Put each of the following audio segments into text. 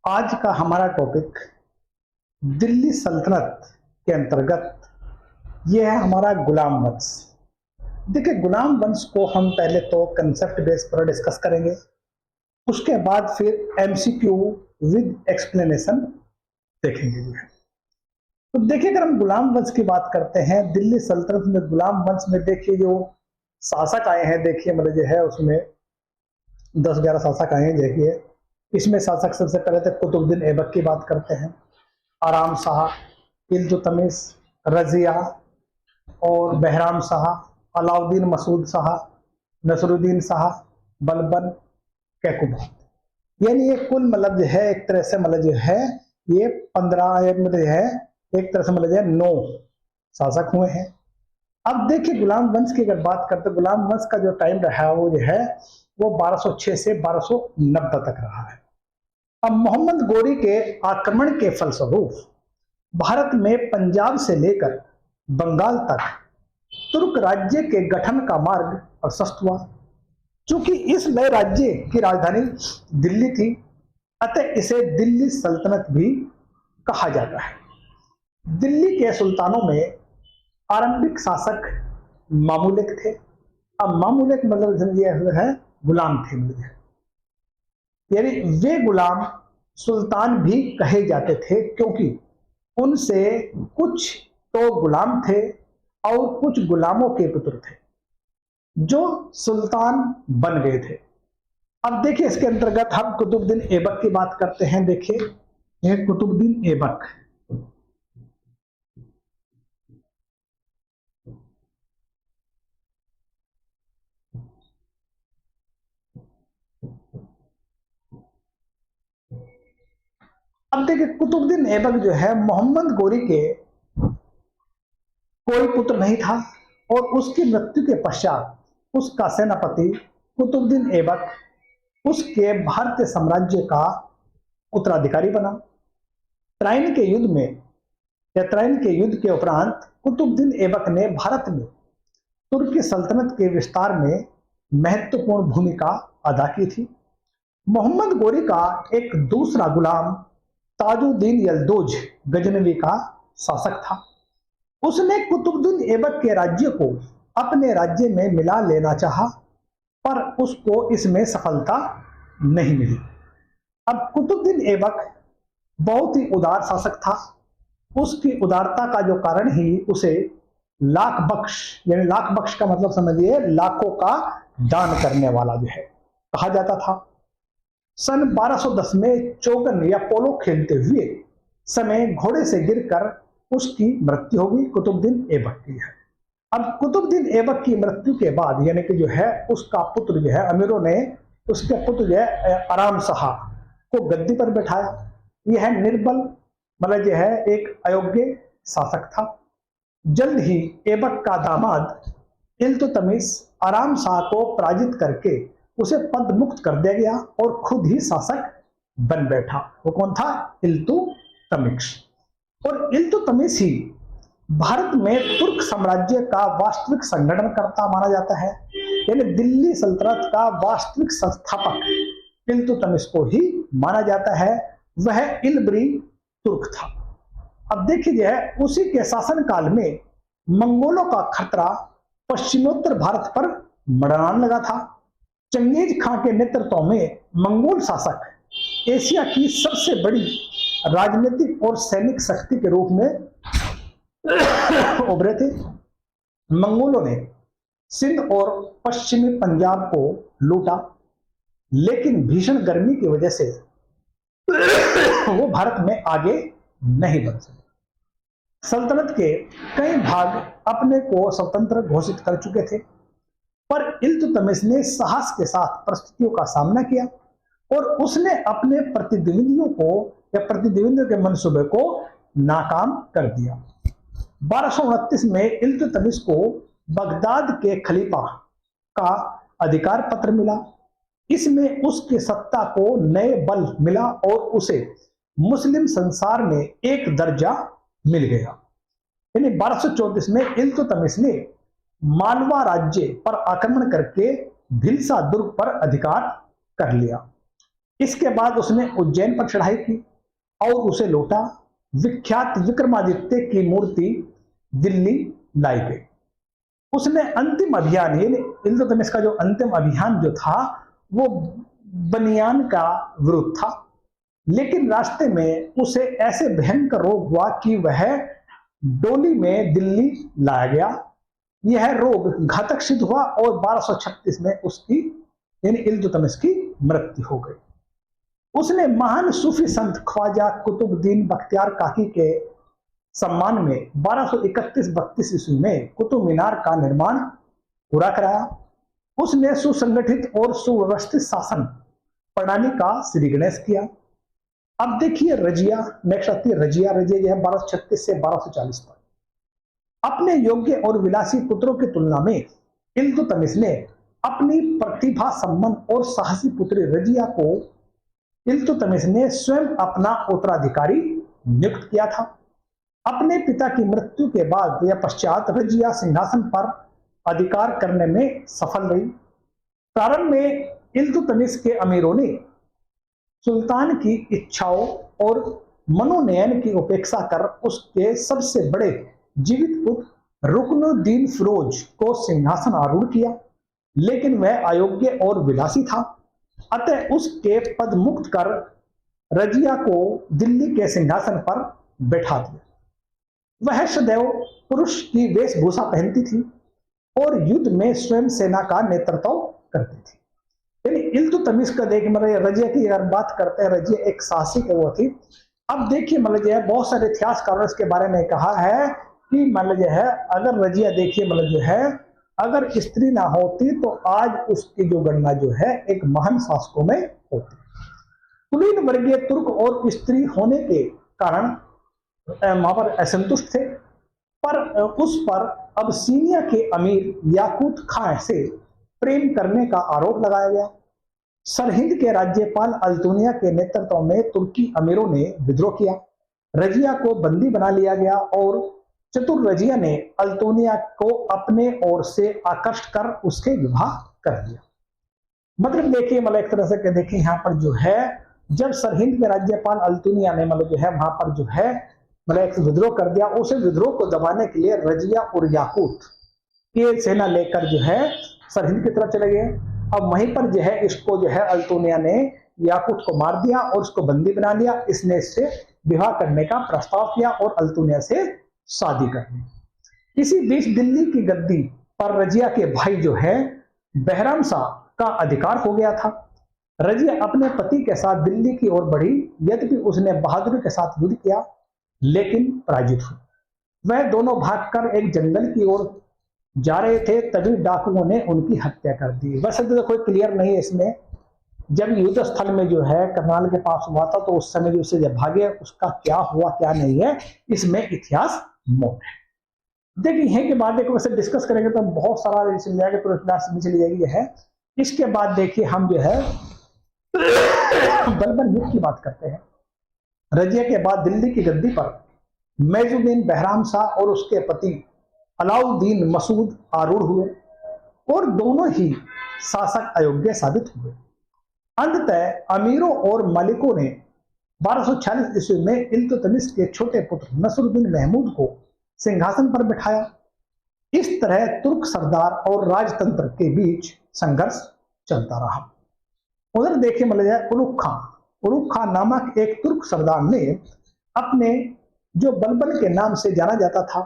आज का हमारा टॉपिक दिल्ली सल्तनत के अंतर्गत यह है हमारा गुलाम वंश। देखिए, गुलाम वंश को हम पहले तो कंसेप्ट बेस पर डिस्कस करेंगे, उसके बाद फिर एमसीक्यू विद एक्सप्लेनेशन देखेंगे जो है। तो देखिए, अगर हम गुलाम वंश की बात करते हैं दिल्ली सल्तनत में, गुलाम वंश में देखिए जो शासक आए हैं, देखिए मतलब जो है उसमें 10-11 शासक आए हैं। देखिए इसमें शासक सबसे पहले तो कुतुबुद्दीन ऐबक की बात करते हैं, आराम शाह, इल्तुतमिश, रजिया और बहराम शाह, अलाउद्दीन मसूद शाह, नसरुद्दीन शाह, बलबन, कैकुबा। यानी ये कुल मतलब जो है एक तरह से मतलब जो है ये 15 मतलब जो है एक तरह से मतलब जो है 9 शासक हुए हैं। अब देखिए गुलाम वंश की अगर बात करते, गुलाम वंश का जो टाइम रहा वो जो है वो 1206 से 1290 तक रहा है। अब मोहम्मद गोरी के आक्रमण के फलस्वरूप भारत में पंजाब से लेकर बंगाल तक तुर्क राज्य के गठन का मार्ग प्रशस्त हुआ। चूंकि इस नए राज्य की राजधानी दिल्ली थी, अतः इसे दिल्ली सल्तनत भी कहा जाता है। दिल्ली के सुल्तानों में आरंभिक शासक मामूलिक थे। अब मामूलिक मतलब समझिए है गुलाम थे, यानी वे गुलाम सुल्तान भी कहे जाते थे, क्योंकि उनसे कुछ तो गुलाम थे और कुछ गुलामों के पुत्र थे जो सुल्तान बन गए थे। अब देखिए इसके अंतर्गत हम कुतुबुद्दीन ऐबक की बात करते हैं। देखिए यह कुतुबुद्दीन ऐबक, अब देखिए कुतुबुद्दीन ऐबक जो है मोहम्मद गोरी के कोई पुत्र नहीं था और उसकी मृत्यु के पश्चात उसका सेनापति कुतुबुद्दीन ऐबक उसके भारतीय साम्राज्य का उत्तराधिकारी बना। त्राइन के युद्ध में या त्राइन के युद्ध के उपरांत कुतुबुद्दीन ऐबक ने भारत में तुर्की सल्तनत के विस्तार में महत्वपूर्ण भूमिका अदा की थी। मोहम्मद गोरी का एक दूसरा गुलाम ताजुद्दीन यल्दोज गजनवी का शासक था। उसने कुतुबुद्दीन ऐबक के राज्य को अपने राज्य में मिला लेना चाहा, पर उसको इसमें सफलता नहीं मिली। अब कुतुबुद्दीन ऐबक बहुत ही उदार शासक था। उसकी उदारता का जो कारण ही उसे लाख बख्श, यानी लाख बख्श का मतलब समझिए लाखों का दान करने वाला जो है कहा जाता था। सन 1210 में चोगन या पोलो खेलते हुए समय घोड़े से गिरकर उसकी मृत्यु होगी, कुतुबुद्दीन ऐबक की है। अब कुतुबुद्दीन ऐबक की मृत्यु के बाद यानी कि जो है उसका पुत्र जो है अमीरों ने उसके पुत्र जो है आराम शाह को गद्दी पर बैठाया। यह निर्बल मतलब जो है एक अयोग्य शासक था। जल्द ही ऐबक का दामाद इल्तुतमिश आराम शाह को पराजित करके उसे पद मुक्त कर दिया गया और खुद ही शासक बन बैठा। वो कौन था? इल्तुतमिश। और इल्तुतमिश ही भारत में तुर्क साम्राज्य का वास्तविक संगठनकर्ता माना जाता है, यानी दिल्ली सल्तनत का वास्तविक संस्थापक इल्तुतमिश को ही माना जाता है। वह इल्बरी तुर्क था। अब देखिए उसी के शासनकाल में मंगोलों का खतरा पश्चिमोत्तर भारत पर मंडराने लगा था। चंगेज खां के नेतृत्व में मंगोल शासक एशिया की सबसे बड़ी राजनीतिक और सैनिक शक्ति के रूप में उभरे थे। मंगोलों ने सिंध और पश्चिमी पंजाब को लूटा, लेकिन भीषण गर्मी की वजह से वो भारत में आगे नहीं बढ़ सके। सल्तनत के कई भाग अपने को स्वतंत्र घोषित कर चुके थे, पर इल्तुतमिश ने साहस के साथ परिस्थितियों का सामना किया और उसने अपने प्रतिद्वंदियों को या प्रतिद्वंदियों के मंसूबे को नाकाम कर दिया। 1229 में इल्तुतमिश को बगदाद के खलीफा का अधिकार पत्र मिला। इसमें उसकी सत्ता को नए बल मिला और उसे मुस्लिम संसार में एक दर्जा मिल गया। यानी 1234 में इल्तुतमिश ने मालवा राज्य पर आक्रमण करके भिलसा दुर्ग पर अधिकार कर लिया। इसके बाद उसने उज्जैन पर चढ़ाई की और उसे लूटा। विख्यात विक्रमादित्य की मूर्ति दिल्ली लाई गई। उसने अंतिम अभियान, ये इल्तुतमिश का जो अंतिम अभियान जो था वो बनियान का विरुद्ध था, लेकिन रास्ते में उसे ऐसे भयंकर रोग हुआ कि वह डोली में दिल्ली लाया गया। यह रोग घातक सिद्ध हुआ और 1236 में उसकी यानी इल्तुतमिश की मृत्यु हो गई। उसने महान सूफी संत ख्वाजा कुतुबुद्दीन बख्तियार काकी के सम्मान में 1231-32 ईस्वी में कुतुब मीनार का निर्माण पूरा कराया। उसने सुसंगठित और सुव्यवस्थित शासन प्रणाली का श्री गणेश किया। अब देखिए रजिया, नेक्स्ट आती है रजिया। रजिया जो है 1236 से 1240 तक। अपने योग्य और विलासी पुत्रों की तुलना में इल्तुतमिश ने अपनी प्रतिभा संपन्न और साहसी पुत्री रजिया को इल्तुतमिश ने स्वयं अपना उत्तराधिकारी नियुक्त किया था। अपने पिता की मृत्यु के बाद या पश्चात रजिया सिंहासन पर अधिकार करने में सफल रही। प्रारंभ में इल्तुतमिश के अमीरों ने सुल्तान की इच्छाओं और मनोनयन की उपेक्षा कर उसके सबसे बड़े जीवित पुत्र रुकनुद्दीन फिरोज को सिंहासन आरूढ़ किया, लेकिन वह अयोग्य और विलासी था। अतः उसके पद मुक्त कर रजिया को दिल्ली के सिंहासन पर बैठा दिया। वह सदैव पुरुष की वेशभूषा पहनती थी और युद्ध में स्वयं सेना का नेतृत्व करती थी। यानी इल्तुतमिश का देखिए मतलब रजिया की अगर बात करते हैं, रजिया एक साहसिक वो थी। अब देखिए मतलब जो है बहुत सारे इतिहासकारों ने इसके बारे में कहा है कि मतलब जो है अगर रजिया देखिए मतलब जो है अगर स्त्री ना होती तो आज उसकी जो गणना जो है एक महान शासकों में होती। कुलीन वर्गीय तुर्क और स्त्री होने के कारण वहां पर असंतुष्ट थे, पर उस पर अबसीनिया के अमीर याकूत खां से प्रेम करने का आरोप लगाया गया। सरहिंद के राज्यपाल अल्तुनिया के नेतृत्व में तुर्की अमीरों ने विद्रोह किया। रजिया को बंदी बना लिया गया और चतुर रजिया ने अल्तुनिया को अपने ओर से आकर्षित कर उसके विवाह कर दिया। मतलब देखिए मतलब एक तरह से देखिए यहाँ पर जो है जब सरहिंद के राज्यपाल अल्तुनिया ने मतलब जो है वहां पर जो है मतलब एक विद्रोह कर दिया, उसे विद्रोह को दबाने के लिए रजिया और याकूत के सेना लेकर जो है सरहिंद की तरफ चले गए। अब वहीं पर जो है इसको जो है अल्तुनिया ने याकूत को मार दिया और उसको बंदी बना लिया। इसने इससे विवाह करने का प्रस्ताव किया और अल्तुनिया से शादी कर ली। इसी बीच दिल्ली की गद्दी पर रजिया के भाई जो है बहराम शाह का अधिकार हो गया था। रजिया अपने पति के साथ दिल्ली की ओर बढ़ी, यद्यपि उसने बहादुरी के साथ युद्ध किया लेकिन पराजित हुई। वह दोनों भागकर एक जंगल की ओर जा रहे थे, तभी डाकुओं ने उनकी हत्या कर दी। वैसे तो कोई क्लियर नहीं है इसमें, जब युद्ध स्थल में जो है करनाल के पास हुआ था तो उस समय जो उससे जब भागे उसका क्या हुआ क्या नहीं है इसमें इतिहास मौन है। देखिए यहीं के बाद एक वैसे डिस्कस करेंगे तो बहुत सारा चल जाएगा, पूरा क्लास में चली जाएगी है। इसके बाद देखिए हम जो है बलबन युग की बात करते हैं। रजिया के बाद दिल्ली की गद्दी पर मैजुद्दीन बहराम शाह और उसके पति अलाउद्दीन मसूद आरूढ़ हुए और दोनों ही शासक अयोग्य साबित हुए। अंततः अमीरों और मालिकों ने 1246 ईस्वी में इल्तुतमिश के छोटे पुत्र नसरुद्दीन महमूद को सिंहासन पर बिठाया। इस तरह तुर्क सरदार और राजतंत्र के बीच संघर्ष चलता रहा। उधर देखिए मतलब उलुग खां नामक एक तुर्क सरदार ने अपने जो बलबन के नाम से जाना जाता था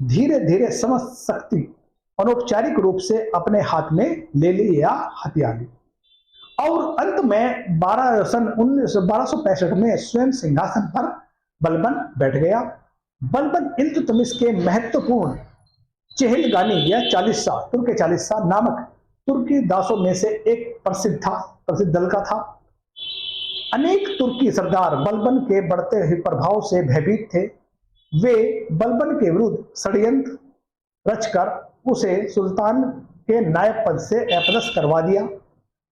धीरे धीरे समस्त शक्ति अनौपचारिक रूप से अपने हाथ में ले ली या हथिया ली और अंत में 1265 में स्वयं सिंहासन पर बलबन बैठ गया। बलबन इल्तुतमिश के महत्वपूर्ण चेहलगानी या चालीसा तुर्क चालीसा नामक तुर्की दासों में से एक प्रसिद्ध दल का था। अनेक तुर्की सरदार बलबन के बढ़ते हुए प्रभाव से भयभीत थे। वे बलबन के विरुद्ध षड्यंत्र रचकर उसे सुल्तान के नायब पद से अपदस्थ करवा दिया।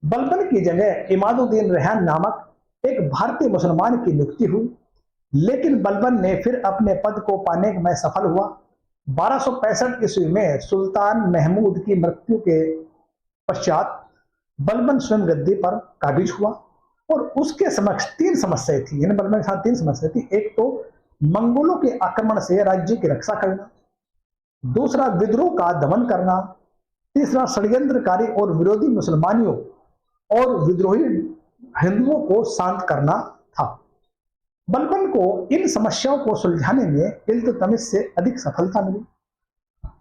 बलबन की जगह इमादुद्दीन रेहान नामक एक भारतीय मुसलमान की नियुक्ति हुई, लेकिन बलबन ने फिर अपने पद को पाने में सफल हुआ। 1265 ईस्वी में सुल्तान महमूद की मृत्यु के पश्चात बलबन स्वयं गद्दी पर काबिज हुआ। और उसके समक्ष तीन समस्याएं थी, यानी बलबन के साथ तीन समस्या थी। एक तो मंगोलों के आक्रमण से राज्य की रक्षा करना, दूसरा विद्रोह का दमन करना, तीसरा षड्यंत्रकारी और विरोधी मुसलमानियों और विद्रोही हिंदुओं को शांत करना था। बलबन को इन समस्याओं को सुलझाने में इल्तुतमिश से अधिक सफलता मिली।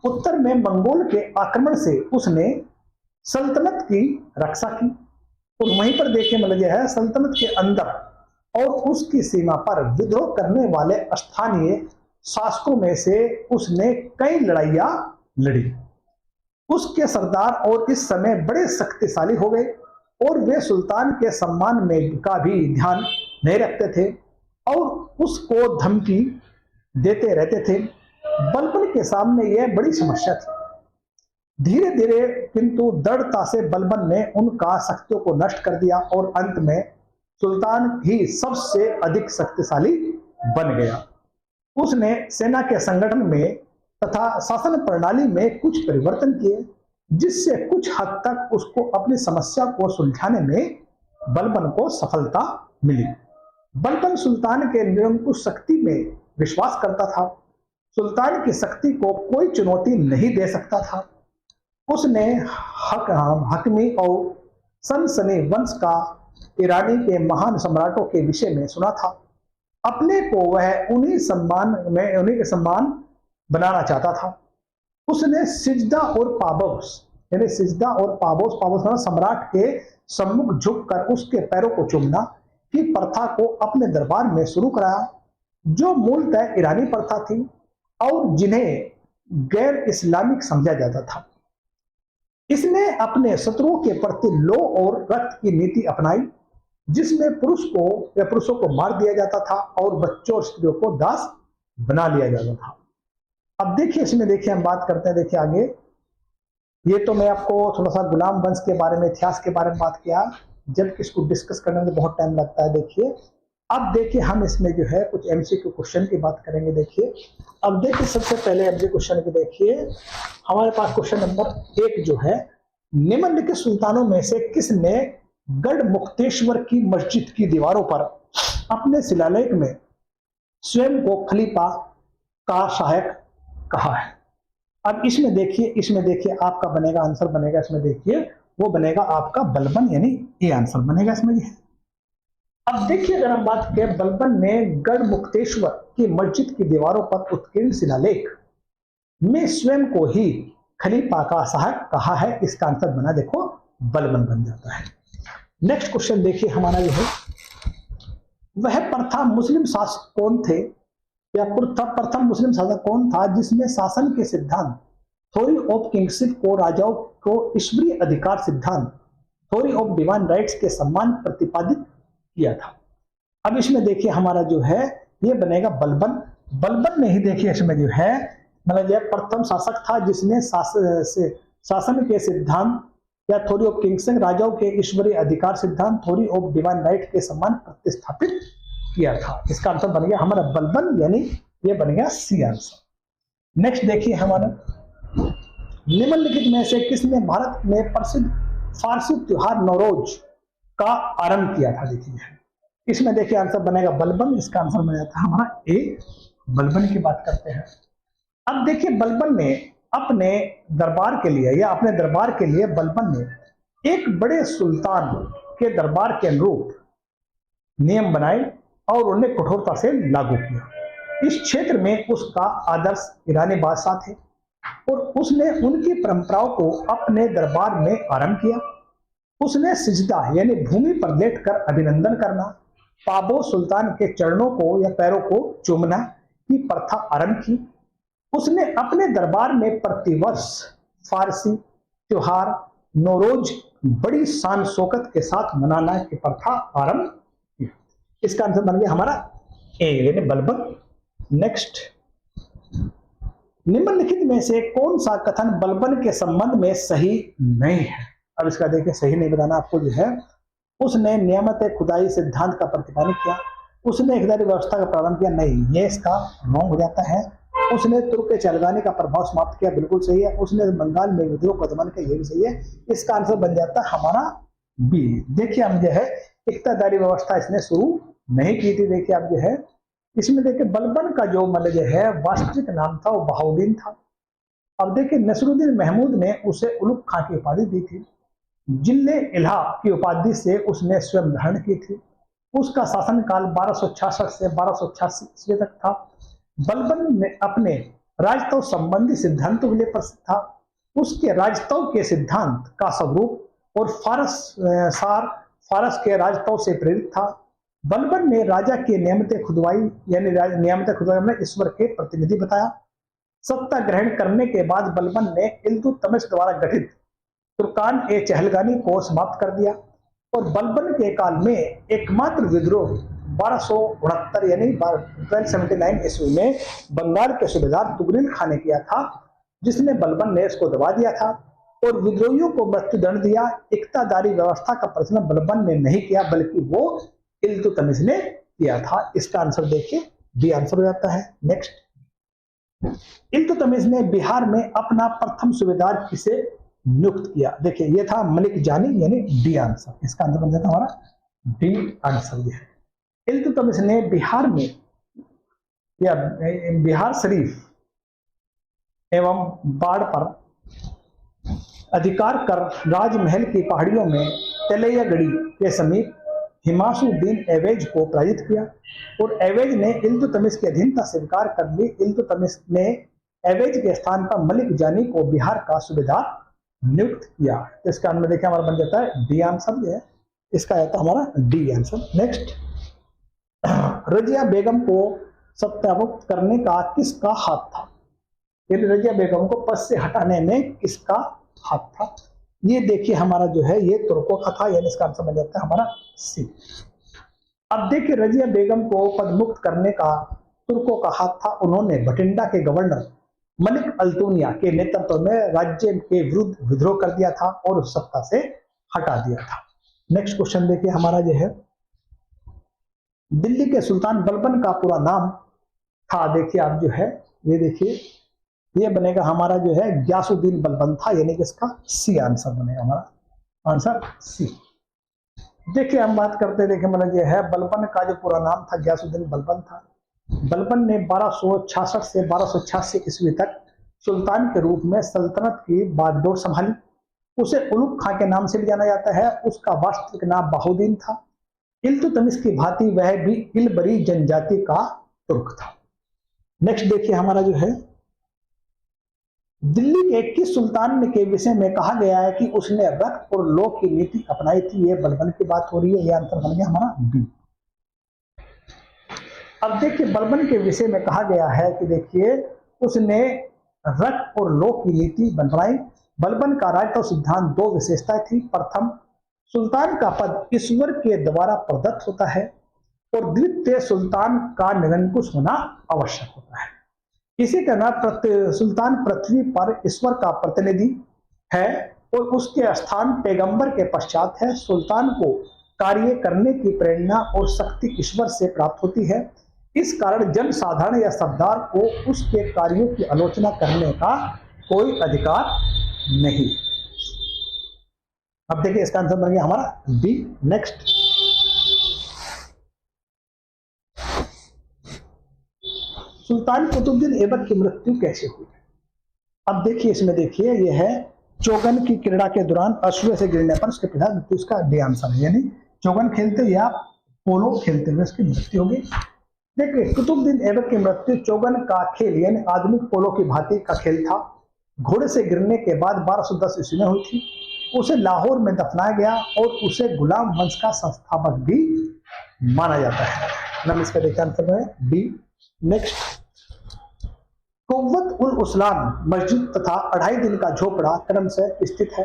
उत्तर में मंगोल के आक्रमण से उसने सल्तनत की रक्षा की, और वहीं पर देखिए मतलब यह है सल्तनत के अंदर और उसकी सीमा पर विद्रोह करने वाले स्थानीय शासकों में से उसने कई लड़ाइयां लड़ी। उसके सरदार और इस समय बड़े शक्तिशाली हो गए और वे सुल्तान के सम्मान में का भी ध्यान नहीं रखते थे और उसको धमकी देते रहते थे। बलबन के सामने यह बड़ी समस्या थी। धीरे धीरे किंतु दृढ़ता से बलबन ने उनका शक्तियों को नष्ट कर दिया और अंत में सुल्तान ही सबसे अधिक शक्तिशाली बन गया। उसने सेना के संगठन में तथा शासन प्रणाली में कुछ परिवर्तन किए, जिससे कुछ हद तक उसको अपनी समस्या को सुलझाने में बलबन को सफलता मिली। बलबन सुल्तान के निरंकुश शक्ति में विश्वास करता था। सुल्तान की शक्ति को कोई चुनौती नहीं दे सकता था। उसने हकमी और सनसनी वंश का ईरानी के महान सम्राटों के विषय में सुना था। अपने को वह उन्हीं के सम्मान बनाना चाहता था। उसने सिजदा और पाबोस यानी सिजदा और पाबोस सम्राट के सम्मुख झुककर उसके पैरों को चूमना की प्रथा को अपने दरबार में शुरू कराया, जो मूलतः ईरानी प्रथा थी और जिन्हें गैर इस्लामिक समझा जाता था। इसने अपने शत्रुओं के प्रति लौ और रक्त की नीति अपनाई, जिसमें पुरुषों को मार दिया जाता था और बच्चों और स्त्रियों को दास बना लिया जाता था। अब देखिए इसमें देखिए हम बात करते हैं, देखिए आगे ये तो मैं आपको थोड़ा सा गुलाम वंश के बारे में, इतिहास के बारे में बात किया, जबकि इसको डिस्कस करने में बहुत टाइम लगता है। देखिए अब देखिए हम इसमें जो है कुछ एमसीक्यू क्वेश्चन की बात करेंगे। देखिए अब देखिए सबसे पहले एमसीक्यू क्वेश्चन की देखिए हमारे पास क्वेश्चन नंबर 1 जो है, निम्नलिखित सुल्तानों में से किसने गढ़ मुक्तेश्वर की मस्जिद की दीवारों पर अपने शिलालेख में स्वयं को खलीफा का सहायक कहा है? अब इसमें देखिए आपका बनेगा आंसर बनेगा, इसमें देखिए वो बनेगा आपका बलबन, यानी ये आंसर बनेगा इसमें ये। अब देखिए अगर हम बात करें, बलबन ने गढ़ मुक्तेश्वर की मस्जिद की दीवारों पर उत्कीर्ण शिलालेख में स्वयं को ही खलीफा का सहायक कहा है। इसका आंसर बना देखो बलबन बन जाता है। नेक्स्ट क्वेश्चन देखिए हमारा जो है, वह प्रथम मुस्लिम शासक कौन थे या प्रथम मुस्लिम शासक कौन था जिसने शासन के सिद्धांत थ्योरी ऑफ किंगशिप को राजाओं को ईश्वरीय अधिकार सिद्धांत थ्योरी ऑफ डिवाइन राइट्स के सम्मान प्रतिपादित किया था? अब इसमें देखिए हमारा जो है ये बनेगा बलबन ने ही देखिए इसमें जो है मतलब यह प्रथम शासक था जिसने शासन के सिद्धांत या थ्योरी ऑफ किंगशिप राजाओं के ईश्वरीय अधिकार सिद्धांत थ्योरी ऑफ डिवाइन राइट के सम्मान प्रतिस्थापित किया था। इसका आंसर बन गया हमारा बलबन, यानी ये बनेगा सी आंसर। नेक्स्ट देखिए हमारा, निम्नलिखित में से किसने भारत में प्रसिद्ध फारसी त्योहार नौरोज का आरंभ किया था? देखिए इसमें देखिए आंसर बनेगा बलबन, इसका आंसर बन जाता है हमारा ए। बलबन की बात करते हैं। अब देखिए बलबन ने अपने दरबार के लिए बलबन ने एक बड़े सुल्तान के दरबार के अनुरूप नियम बनाए और उन्हें कठोरता से लागू किया। इस क्षेत्र में उसका आदर्श ईरानी बादशाह थे और उसने उनकी परंपराओं को अपने दरबार में आरंभ किया। उसने सिजदा यानी भूमि पर लेटकर अभिनंदन करना, पाबो सुल्तान के चरणों को या पैरों को चूमना की प्रथा आरंभ की। उसने अपने दरबार में प्रतिवर्ष फारसी त्योहार नौरोज बड़ी शान शौकत के साथ मनाना की प्रथा आरंभ की। इसका आंसर बन गया हमारा ए यानी बलबन। नेक्स्ट, निम्नलिखित में से कौन सा कथन बलबन के संबंध में सही नहीं है? अब इसका देखिए सही नहीं बताना आपको जो है, उसने नियमित खुदाई सिद्धांत का प्रतिपादन किया, उसने इकदारी व्यवस्था का प्रारंभ किया, नहीं ये इसका रॉन्ग हो जाता है। उसने तुर्क के चलगाने का प्रभाव समाप्त किया, बिल्कुल सही है। उसने बंगाल में विद्रोह का दमन किया, ये भी सही है। इसका आंसर बन जाता है हमारा बी। देखिए हम जो है इक्तादारी व्यवस्था इसने शुरू नहीं की थी। देखिए आप जो है इसमें देखिए बलबन का जो मतलब जो है वास्तविक नाम था वो बहाउद्दीन था। अब देखिए नसरुद्दीन महमूद ने उसे उलुग खां की उपाधि दी थी। जिले इल्हा की उपाधि से उसने स्वयं धारण की थी। उसका शासनकाल 1266 से 1286 ईस्वी तक था। बलबन ने अपने राजतव संबंधी सिद्धांतों के लिए प्रसिद्ध था। उसके राजतव के सिद्धांत का स्वरूप और फारस के राजतव से प्रेरित था। बलबन ने राजा के नियमित खुदवाई यानी नियमित खुदवाई में ईश्वर के प्रतिनिधि बताया। सत्ता ग्रहण करने के बाद बलबन ने इल्तुतमिश द्वारा गठित तुर्कान ए चहलगानी को समाप्त कर दिया और बलबन के काल में एकमात्र विद्रोह 1269 यानी 1279 ईस्वी में बंगाल के सूबेदार तुगरिल खान ने किया था, जिसने बलबन ने इसको दबा दिया था और विद्रोहियों को मृत्युदंड दिया। इक्तादारी व्यवस्था का प्रचलन बलबन ने नहीं किया बल्कि वो इल्तुतमिश ने किया था। इसका आंसर देखिए बी आंसर हो जाता है। नेक्स्ट, इल्तुतमिश ने बिहार में अपना प्रथम सूबेदार किसे नियुक्त किया? देखिए ये था मलिक जानी यानी डी आंसर। इसका आंसर बन जाता हमारा डी आंसर। ये है इल्तुतमिश ने बिहार में या बिहार शरीफ एवं बाढ़ पर अधिकार कर राजमहल की पहाड़ियों में तेलैयागढ़ी के समीप हिमासुद्दीन एवेज को पराजित किया और एवेज ने इल्तुतमिश की अधीनता स्वीकार कर ली। इल्तुतमिश ने एवेज के स्थान पर मलिक जानी को बिहार का सूबेदार नियुक्त किया। इसका आंसर देखिए हमारा बन जाता है डी आंसर। ये इसका आता हमारा डी आंसर। नेक्स्ट, रजिया बेगम को सत्यामुक्त करने का किसका हाथ था? रजिया बेगम को पद से हटाने में किसका हाथ था? ये देखिए हमारा जो है ये तुर्कों का था, यानी इसका आंसर बन जाता है हमारा सी। अब देखिए रजिया बेगम को पदमुक्त करने का तुर्कों का हाथ था। उन्होंने भटिंडा के गवर्नर मलिक अल्तुनिया के नेतृत्व में राज्य के विरुद्ध विद्रोह कर दिया था और उस सत्ता से हटा दिया था। नेक्स्ट क्वेश्चन देखिए हमारा जो है दिल्ली के सुल्तान बलबन का पूरा नाम था। देखिए आप जो है ये देखिए ये बनेगा हमारा जो है ग्यासुद्दीन बलबन था, यानी कि इसका सी आंसर बनेगा हमारा आंसर सी। देखिए हम बात करते हैं, देखिए मतलब ये है बलबन का जो पूरा नाम था ग्यासुद्दीन बलबन था। बलबन ने 1266 से 1286 ईस्वी तक सुल्तान के रूप में सल्तनत की बागडोर संभाली। उसे उलुग खां के नाम से भी जाना जाता है। उसका वास्तविक नाम बहाउद्दीन था। इल्तुतमिश की भांति वह भी इलबरी जनजाति का तुर्क था। नेक्स्ट देखिए हमारा जो है दिल्ली के किस सुल्तान के विषय में कहा गया है कि उसने रक्त और लोक की नीति अपनाई थी? ये बलबन की बात हो रही है, यह आंसर बन गया हमारा बी। अब देखिए बलबन के विषय में कहा गया है कि देखिए उसने रक्त और लोक की नीति बनाई। बलबन का राजतव सिद्धांत दो विशेषताएं थी। प्रथम, सुल्तान का पद ईश्वर के द्वारा प्रदत्त होता है और द्वितीय, सुल्तान का निरंकुश होना आवश्यक होता है। इसी तरह सुल्तान पृथ्वी पर ईश्वर का प्रतिनिधि है और उसके स्थान पैगंबर के पश्चात है। सुल्तान को कार्य करने की प्रेरणा और शक्ति ईश्वर से प्राप्त होती है। इस कारण जन साधारण या सरदार को उसके कार्यों की आलोचना करने का कोई अधिकार नहीं। अब देखिए इसका आंसर बन गया हमारा बी। नेक्स्ट, सुल्तान कुतुबुद्दीन ऐबक की मृत्यु कैसे हुई? अब देखिए इसमें देखिए यह है चौगन की क्रीड़ा के दौरान अश्व से गिरने पर उसके पिता मृत्यु, उसका डी आंसर है, यानी चौगन खेलते या पोलो खेलते हुए उसकी मृत्यु होगी। देखिए कुतुबुद्दीन ऐबक की मृत्यु चौगन का खेल यानी आधुनिक पोलो की भांति का खेल था। घोड़े से गिरने के बाद 1210 ईस्वी में हुई थी। उसे लाहौर में दफनाया गया और उसे गुलाम वंश का संस्थापक भी माना जाता है। नाम इसका देखिए आंसर है बी। नेक्स्ट, कुव्वत उल उस्लान मस्जिद तथा 2.5 दिन का झोपड़ा क्रम से स्थित है।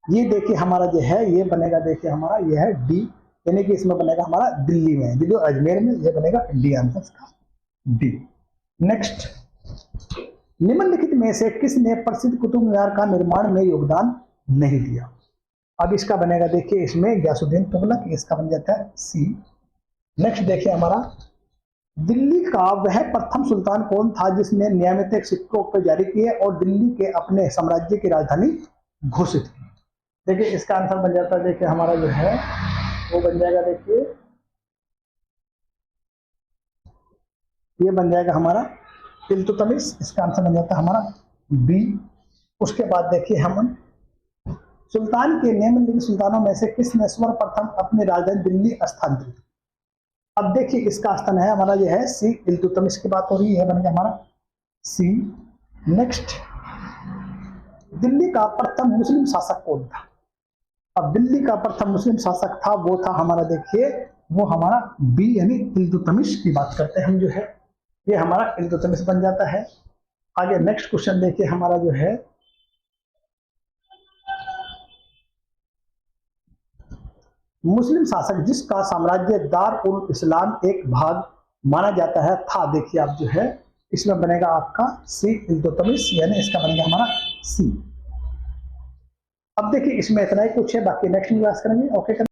ये देखिए हमारा जो है ये बनेगा देखिए हमारा ये है डी, यानी कि इसमें बनेगा हमारा दिल्ली में, दिल्ली और अजमेर में, ये बनेगा डी आंसर का डी। नेक्स्ट, निम्नलिखित में से किसने प्रसिद्ध कुतुब मीनार का निर्माण में योगदान नहीं दिया? अब इसका बनेगा देखिए इसमें ग्यासुद्दीन तुगलक, इसका बन जाता है सी। नेक्स्ट देखिए हमारा दिल्ली का वह प्रथम सुल्तान कौन था जिसने नियमित सिक्कों पर जारी किए और दिल्ली के अपने साम्राज्य की राजधानी घोषित की? देखिए इसका आंसर बन जाता है देखिए हमारा जो है वो बन जाएगा, देखिए ये बन जाएगा हमारा इल्तुतमिश, इसका आंसर बन जाता है हमारा बी। उसके बाद देखिए हम सुल्तान के निम्नलिखित सुल्तानों में से किसने सर्वप्रथम अपनी राजधानी दिल्ली स्थानांतरित। अब देखिए इसका स्थान है हमारा जो है सी, इल्तुतमिश की बात हो रही है, बन गया हमारा सी। नेक्स्ट, दिल्ली का प्रथम मुस्लिम शासक कौन था। अब दिल्ली का प्रथम मुस्लिम शासक था, वो था हमारा, देखिए वो हमारा बी यानी इल्तुतमिश की बात करते हैं हम जो है, ये हमारा इल्तुतमिश बन जाता है। आगे नेक्स्ट क्वेश्चन देखिए हमारा जो है, मुस्लिम शासक जिसका साम्राज्य दार उल इस्लाम एक भाग माना जाता है था, देखिए आप जो है इसमें बनेगा आपका सी, इल्तुतमिश, यानी इसका बनेगा हमारा सी। अब देखिए इसमें इतना ही कुछ है, बाकी नेक्स्ट में क्लास करेंगे। ओके।